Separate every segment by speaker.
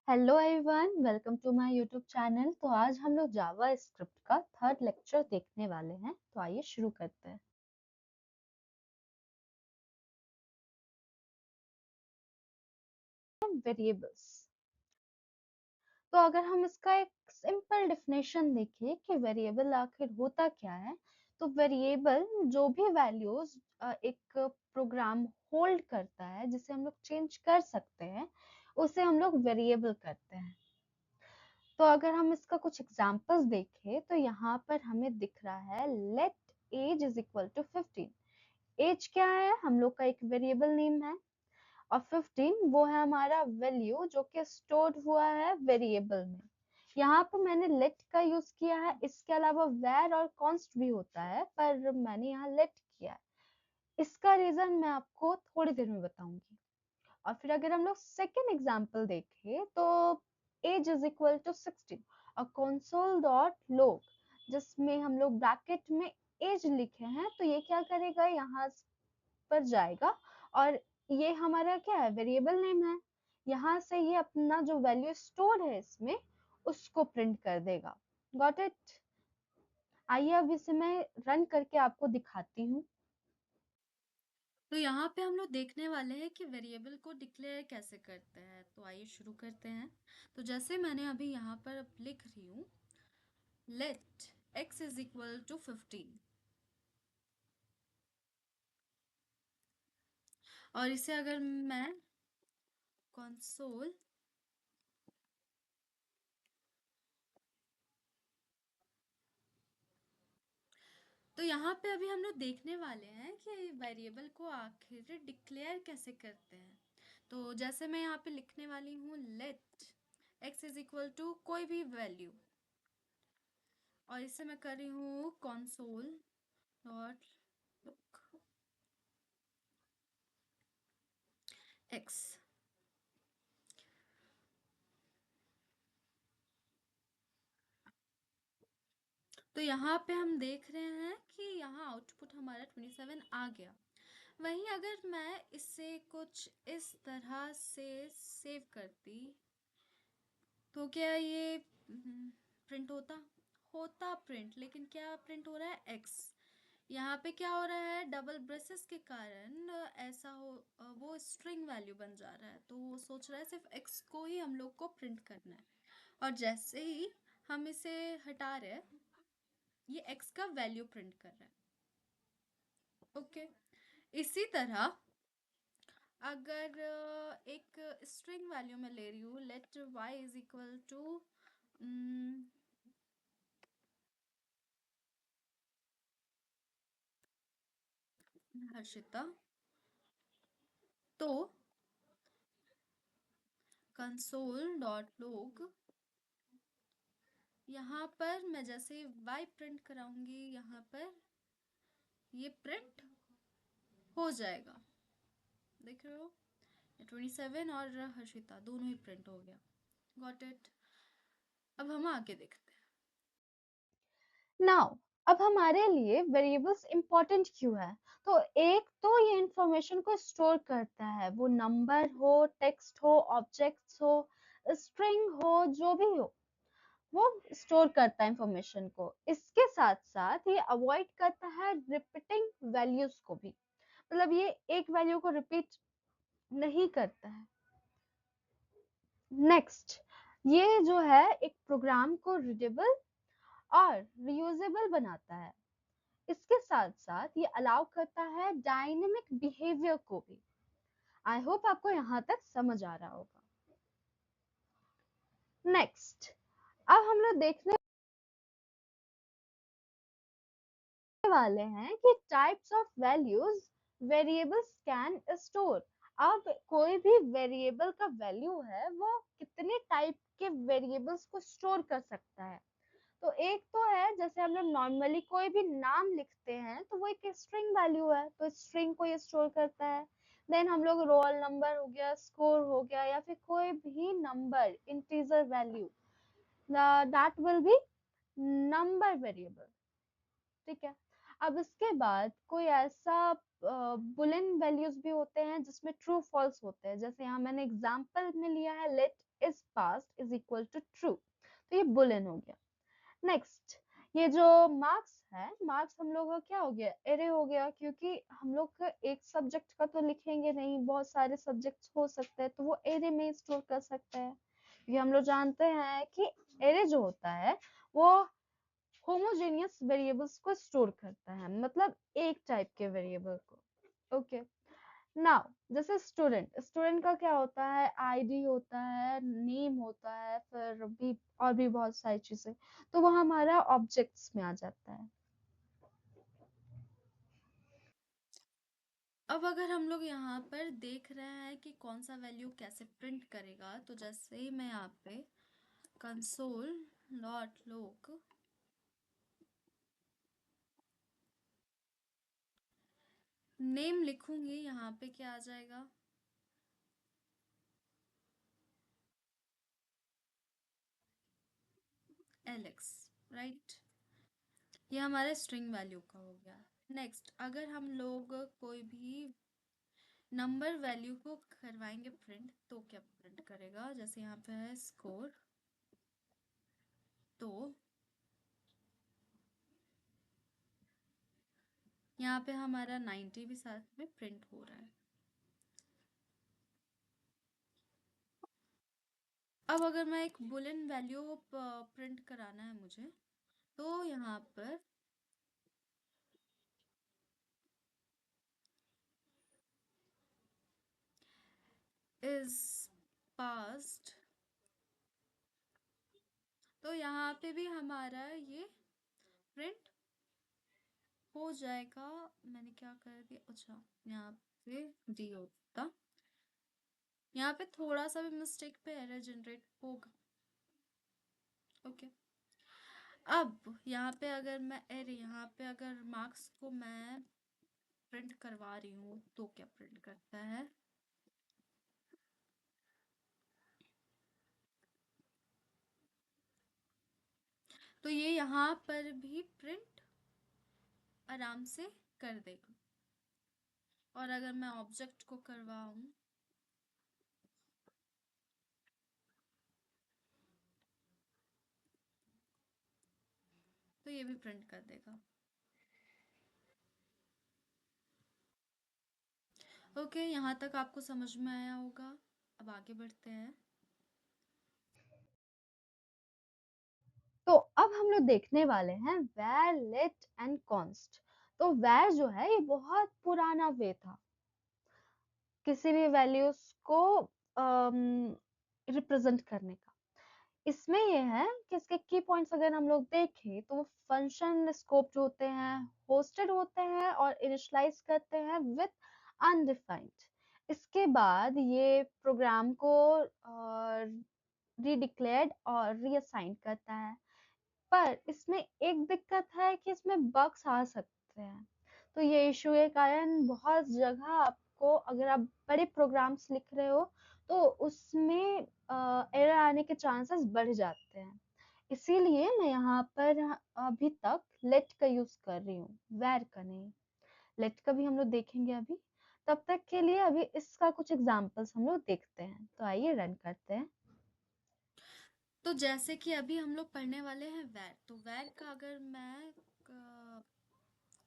Speaker 1: Hello everyone, welcome to my YouTube channel. तो आज हम लोग जावा स्क्रिप्ट का थर्ड लेक्चर देखने वाले हैं। तो आइए शुरू करते हैं। वेरिएबल्स। तो अगर हम इसका एक सिंपल डेफिनेशन देखें कि वेरिएबल आखिर होता क्या है, तो वेरिएबल जो भी वैल्यूज एक प्रोग्राम होल्ड करता है, जिसे हम लोग चेंज कर सकते हैं, उसे हम लोग वेरिएबल कहते हैं। तो अगर हम इसका कुछ एग्जांपल्स देखें, तो यहाँ पर हमें दिख रहा है let age is equal to 15। Age क्या है? हम लोग का एक वेरिएबल नेम है, और 15 वो है हमारा वैल्यू जो कि स्टोर्ड हुआ है वेरिएबल में। यहाँ पर मैंने लेट का यूज किया है, इसके अलावा वेर और कॉन्स्ट भी होता है, पर मैंने यहाँ लेट किया है। इसका रीजन मैं आपको थोड़ी देर में बताऊंगी। और फिर अगर हम लोग सेकेंड एग्जाम्पल देखें, तो एज इज इक्वल टू 16 और कंसोल डॉट लॉग, जिसमें हम लोग ब्रैकेट में एज लिखे हैं, तो ये क्या करेगा, यहाँ पर जाएगा और ये हमारा क्या है, वेरिएबल नेम है। यहाँ से ये अपना जो वैल्यू स्टोर है इसमें, उसको प्रिंट कर देगा। Got it? आइए अब इसे मैं रन करके आपको दिखाती हूँ।
Speaker 2: तो यहाँ पे हम लोग देखने वाले हैं कि वेरिएबल को डिक्लेयर कैसे करते हैं। तो आइए शुरू करते हैं। तो जैसे मैंने अभी यहाँ पर अब लिख रही हूँ, let x is equal to 15, और इसे अगर मैं कंसोल तो यहाँ पे अभी हम लोग देखने वाले हैं कि वेरिएबल को आखिर डिक्लेयर कैसे करते हैं। तो जैसे मैं यहाँ पे लिखने वाली हूँ let x is equal to कोई भी वैल्यू, और इसे मैं कर रही हूँ कंसोल डॉट x। तो यहाँ पे हम देख रहे हैं कि यहाँ आउटपुट हमारा 27 आ गया। वहीं अगर मैं इसे कुछ इस तरह से सेव करती, तो क्या ये प्रिंट होता? होता प्रिंट, लेकिन क्या प्रिंट हो रहा है? x। यहाँ पे क्या हो रहा है, डबल ब्रेसेस के कारण ऐसा हो, वो स्ट्रिंग वैल्यू बन जा रहा है। तो वो सोच रहा है सिर्फ x को ही हम लोग को प्रिंट करना है, और जैसे ही हम इसे हटा रहे हैं, ये x का वैल्यू प्रिंट कर रहा है। ओके। इसी तरह अगर एक स्ट्रिंग वैल्यू में ले रही हूँ, let y is equal to Harshita, तो कंसोल डॉट लॉग, यहाँ पर मैं जैसे y प्रिंट कराऊंगी, यहाँ पर ये प्रिंट हो जाएगा। देख रहे हो, 27 और हर्षिता दोनों ही प्रिंट हो गया। Got it? अब हम आगे देखते हैं।
Speaker 1: नाउ, अब हमारे लिए वेरिएबल्स इंपॉर्टेंट क्यों है? तो एक तो ये इंफॉर्मेशन को स्टोर करता है, वो नंबर हो, टेक्स्ट हो, ऑब्जेक्ट्स हो, स्ट्रिंग हो, जो भी हो, वो स्टोर करता है इंफॉर्मेशन को। इसके साथ साथ ये अवॉइड करता है रिपीटिंग वैल्यूज को भी, मतलब ये एक वैल्यू को रिपीट नहीं करता है। नेक्स्ट, ये जो है एक प्रोग्राम को रीडेबल और रियूजेबल बनाता है। इसके साथ साथ ये अलाउ करता है डायनेमिक बिहेवियर को भी। आई होप आपको यहाँ तक समझ आ रहा होगा। नेक्स्ट, अब हम लोग देखने वाले हैं कि types of values variables can store. अब कोई भी वेरिएबल का वैल्यू है, वो कितने टाइप के वेरिएबल्स को स्टोर कर सकता है। तो एक तो है, जैसे हम लोग नॉर्मली कोई भी नाम लिखते हैं, तो वो एक स्ट्रिंग वैल्यू है, तो स्ट्रिंग को ये स्टोर करता है। देन हम लोग रोल नंबर हो गया, स्कोर हो गया, या फिर कोई भी number integer value, that will be number variable. ठीक है। अब इसके बाद कोई ऐसा बुलियन वैल्यूज भी होते हैं जिसमें ट्रू फॉल्स होते हैं। जैसे यहाँ मैंने एग्जांपल में लिया है let is passed is equal to true। तो ये बुलियन हो गया। नेक्स्ट, ये जो मार्क्स है, मार्क्स हम लोग का क्या हो गया, एरे हो गया, क्योंकि हम लोग का एक सब्जेक्ट का तो लिखेंगे नहीं, बहुत सारे सब्जेक्ट्स हो सकते हैं, तो वो एरे में स्टोर कर सकते हैं। क्योंकि हम लोग जानते हैं कि एरे जो होता है वो होमोजेनियस वेरिएबल्स को स्टोर करता है, मतलब एक टाइप के वेरिएबल को। ओके, नाउ जैसे स्टूडेंट, स्टूडेंट का क्या होता है, आईडी होता है, नेम होता है, फिर भी और भी बहुत सारी चीजें, तो वो हमारा ऑब्जेक्ट्स में आ जाता है।
Speaker 2: अब अगर हम लोग यहाँ पर देख रहे हैं कि कौन सा वैल्यू कैसे प्रिंट करेगा, तो जैसे ही मैं यहाँ पे कंसोल डॉट लॉग नेम लिखूंगी, यहाँ पे क्या आ जाएगा, एलेक्स, राइट। ये हमारे स्ट्रिंग वैल्यू का हो गया। नेक्स्ट, अगर हम लोग कोई भी नंबर वैल्यू को करवाएंगे प्रिंट, तो क्या प्रिंट करेगा, जैसे यहाँ पे है स्कोर, तो यहाँ पे हमारा 90 भी साथ में प्रिंट हो रहा है। अब अगर मैं एक बुलियन वैल्यू प्रिंट कराना है मुझे, तो यहाँ पर इज पास्ड, तो यहाँ पे भी हमारा ये प्रिंट हो जाएगा। मैंने क्या कर दिया, अच्छा यहाँ पे डी होता, यहाँ पे थोड़ा सा भी मिस्टेक पे एरर जनरेट होगा। ओके, अब यहाँ पे अगर मैं एरे, यहाँ पे अगर मार्क्स को मैं प्रिंट करवा रही हूँ, तो क्या प्रिंट करता है, तो ये यहाँ पर भी प्रिंट आराम से कर देगा। और अगर मैं ऑब्जेक्ट को करवाऊँ, तो ये भी प्रिंट कर देगा। ओके, यहाँ तक आपको समझ में आया होगा। अब आगे बढ़ते हैं।
Speaker 1: तो अब हम लोग देखने वाले हैं where, let एंड const। तो where जो है ये बहुत पुराना वे था किसी भी वैल्यूज को रिप्रेजेंट करने का। इसमें ये है कि इसके की पॉइंट्स अगर हम लोग देखें, तो वो फंक्शन स्कोप जो होते हैं, होस्टेड होते हैं और इनिशियलाइज करते हैं विथ अनडिफाइंड। इसके बाद ये प्रोग्राम को रीडिक्लेयर्ड और रीअसाइन करता है। पर इसमें एक दिक्कत है कि इसमें बग्स आ सकते हैं। तो ये इशू के कारण बहुत जगह आपको, अगर आप बड़े प्रोग्राम्स लिख रहे हो, तो उसमें एरर आने के चांसेस बढ़ जाते हैं। इसीलिए मैं यहाँ पर अभी तक लेट का यूज कर रही हूँ, वेर का नहीं। लेट का भी हम लोग देखेंगे अभी। तब तक के लिए अभी इसका कुछ एग्जांपल्स हम लोग देखते हैं, तो आइए रन करते हैं।
Speaker 2: तो जैसे कि अभी हम लोग पढ़ने वाले हैं वैर, तो वैर का अगर मैं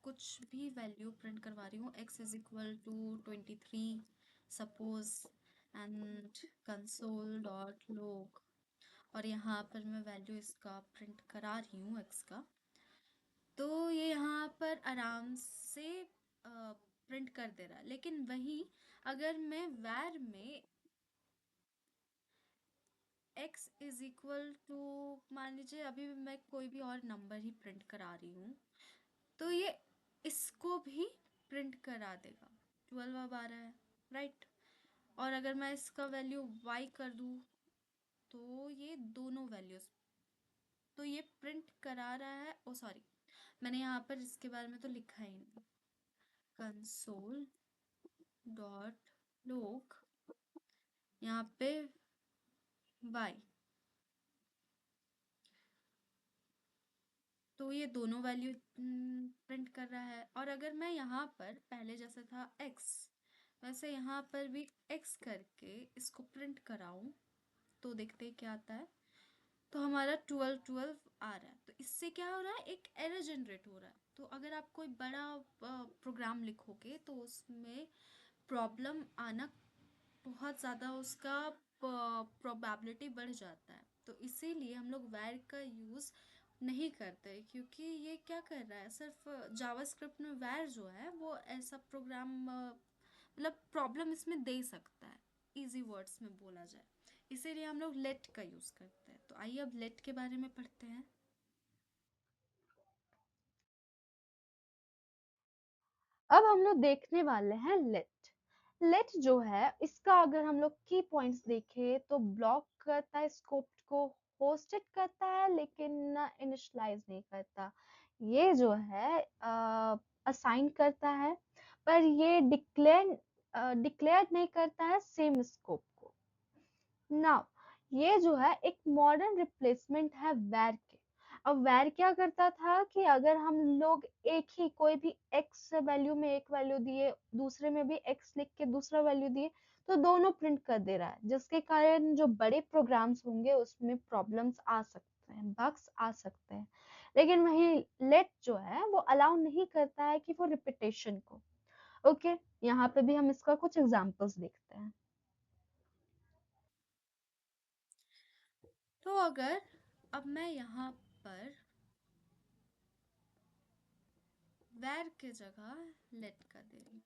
Speaker 2: कुछ भी वैल्यू प्रिंट करवा रही हूँ, x is equal to 23 suppose, and console dot log, और यहाँ पर मैं वैल्यू इसका प्रिंट करा रही हूँ x का, तो ये यहाँ पर आराम से प्रिंट कर दे रहा है। लेकिन वही अगर मैं वैर में x इज इक्वल टू, मान लीजिए अभी मैं कोई भी और नंबर ही प्रिंट करा रही हूँ, तो ये इसको भी प्रिंट करा देगा। 12 अब आ रहा है, राइट। और अगर मैं इसका वैल्यू y कर दूँ, तो ये दोनों वैल्यूज, तो ये प्रिंट करा रहा है। ओ सॉरी, मैंने यहाँ पर इसके बारे में तो लिखा ही नहीं, कंसोल डॉट लॉग, यहाँ पे y, तो ये दोनों वैल्यू प्रिंट कर रहा है। और अगर मैं यहाँ पर पहले जैसा था x, वैसे यहाँ पर भी x करके इसको प्रिंट कराऊं, तो देखते हैं क्या आता है। तो हमारा 12 आ रहा है, तो इससे क्या हो रहा है, एक एरर जनरेट हो रहा है। तो अगर आप कोई बड़ा प्रोग्राम लिखोगे तो उसमें प्रॉब्लम आना बहुत ज़्यादा, उसका प्रोबेबिलिटी बढ़ जाता है। तो इसीलिए हम लोग वैर का यूज़ नहीं करते, क्योंकि ये क्या कर रहा है, सिर्फ जावास्क्रिप्ट में वैर जो है वो ऐसा प्रोग्राम मतलब प्रॉब्लम इसमें दे सकता है, इजी वर्ड्स में बोला जाए। इसीलिए हम लोग लेट का यूज़ करते हैं। तो आइए अब लेट के बारे में पढ़ते हैं।
Speaker 1: अब हम लोग देखने वाले हैं लेट। लेट जो है इसका अगर हम लोग की पॉइंट्स देखें तो ब्लॉक करता है स्कोप को, होस्टेड करता है लेकिन इनिशियलाइज नहीं करता। ये जो है असाइन करता है, पर ये डिक्लेयर नहीं करता है सेम स्कोप को। नाउ ये जो है एक मॉडर्न रिप्लेसमेंट है वैर के। अब वैर क्या करता था कि अगर हम लोग एक ही कोई भी एक्स वैल्यू में एक वैल्यू दिए, दूसरे में भी एक्स लिख के दूसरा वैल्यू दिए, तो दोनों प्रिंट कर दे रहा है, जिसके कारण जो बड़े प्रोग्राम्स होंगे उसमें प्रॉब्लम्स आ सकते हैं, बग्स आ सकते हैं। लेकिन वही लेट जो है वो अलाउ नहीं करता है कि वो रिपीटेशन को। ओके, यहाँ पे भी हम इसका कुछ एग्जांपल्स देखते हैं।
Speaker 2: तो अगर अब मैं यहाँ पर वैर के जगह लेट कर दे रही हूँ,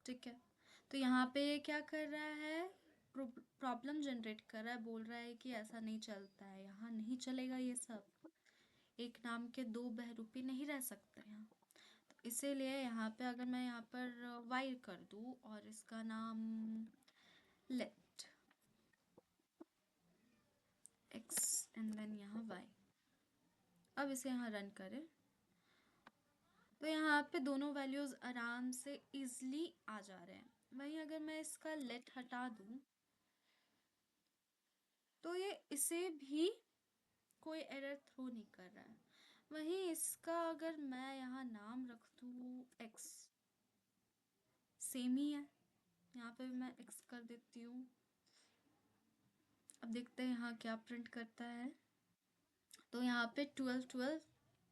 Speaker 2: ठीक है। तो यहाँ पे ये क्या कर रहा है, प्रॉब्लम जनरेट कर रहा है, बोल रहा है कि ऐसा नहीं चलता है, यहाँ नहीं चलेगा ये सब, एक नाम के दो बहरूपी नहीं रह सकते यहाँ। तो इसीलिए यहाँ पे अगर मैं यहाँ पर वाई कर दूँ और इसका नाम लेट एक्स एंड देन यहाँ वाई, अब इसे यहाँ रन करें, तो यहाँ पे दोनों वैल्यूज आराम से इजली आ जा रहे हैं। वहीं अगर मैं इसका लेट हटा दूँ तो ये इसे भी कोई एरर थ्रो नहीं कर रहा है। वहीं इसका अगर मैं यहाँ नाम रख दूँ एक्स, सेम ही है, यहाँ पे भी मैं एक्स कर देती हूँ। अब देखते हैं यहाँ क्या प्रिंट करता है। तो यहाँ पे 12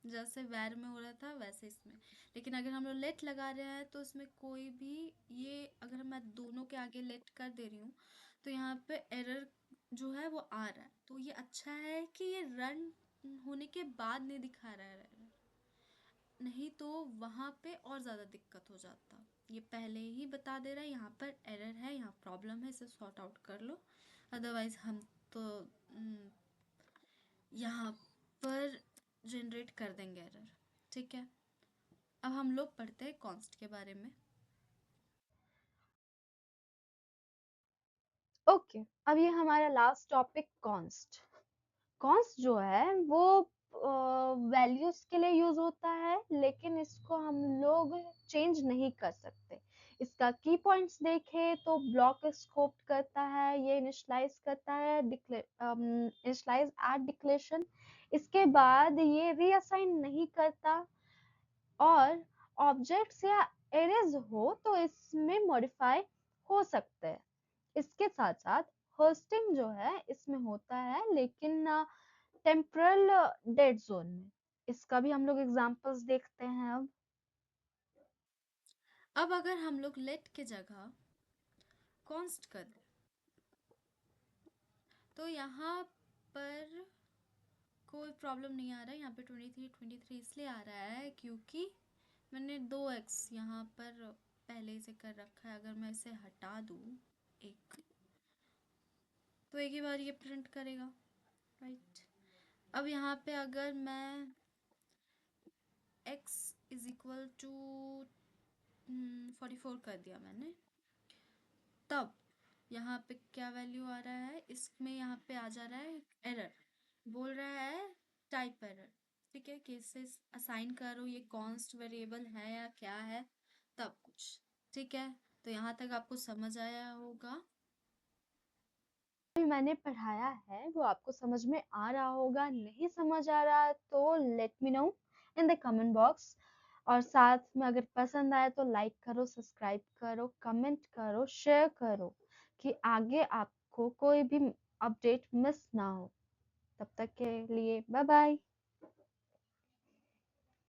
Speaker 2: जैसे वैर में हो रहा था वैसे इसमें, लेकिन अगर हम लोग लेट लगा रहे हैं तो इसमें कोई भी, ये अगर मैं दोनों के आगे लेट कर दे रही हूँ तो यहाँ पे एरर जो है वो आ रहा है। तो ये अच्छा है कि ये रन होने के बाद नहीं दिखा रहा है एरर, नहीं तो वहाँ पे और ज़्यादा दिक्कत हो जाता। ये पहले ही बता दे रहा है यहाँ पर एरर है, यहाँ प्रॉब्लम है, इसे सॉर्ट आउट कर लो, अदरवाइज हम तो यहाँ पर जनरेट कर देंगे एरर, ठीक है। अब हम लोग पढ़ते हैं कॉन्स्ट के बारे में।
Speaker 1: ओके, अब ये हमारा लास्ट टॉपिक कॉन्स्ट। कॉन्स्ट जो है वो वैल्यूज के लिए यूज होता है, लेकिन इसको हम लोग चेंज नहीं कर सकते। इसका की पॉइंट्स देखें तो ब्लॉक स्कोप करता है, ये इनिशियलाइज करता है, इनिशियलाइज एट डिक्लेरेशन। इसके बाद ये रीअसाइन नहीं करता, और ऑब्जेक्ट्स या एरेज हो तो इसमें मॉडिफाई हो सकते हैं। इसके साथ साथ होस्टिंग जो है इसमें होता है, लेकिन टेम्परल डेड जोन में। इसका भी हम लोग एग्जांपल्स देखते हैं अब।
Speaker 2: अब अगर हम लोग लेट के जगह कॉन्स्ट कर दें तो यहाँ पर कोई प्रॉब्लम नहीं आ रहा है। यहाँ पे 23 इसलिए आ रहा है क्योंकि मैंने 2x यहाँ पर पहले से कर रखा है। अगर मैं इसे हटा दूँ एक, तो एक ही बार ये प्रिंट करेगा, राइट। अब यहाँ पे अगर मैं x इज इक्वल टू 44 कर दिया मैंने, तब यहाँ पे क्या वैल्यू आ रहा है, इसमें यहाँ पे आ जा रहा है एरर, बोल रहा है टाइप एरर, ठीक है। कि इसे असाइन करो, ये कॉन्स्ट वेरिएबल है या क्या है, तब कुछ, ठीक है। तो यहाँ तक आपको समझ आया होगा।
Speaker 1: भी मैंने पढ़ाया है वो आपको समझ में आ रहा होगा, नहीं समझ आ रहा तो let me know in the comment box. और साथ में अगर पसंद आए तो लाइक करो, सब्सक्राइब करो, कमेंट करो, शेयर करो, कि आगे आप आपको कोई भी अपडेट मिस ना हो। तब तक के लिए बाय बाय।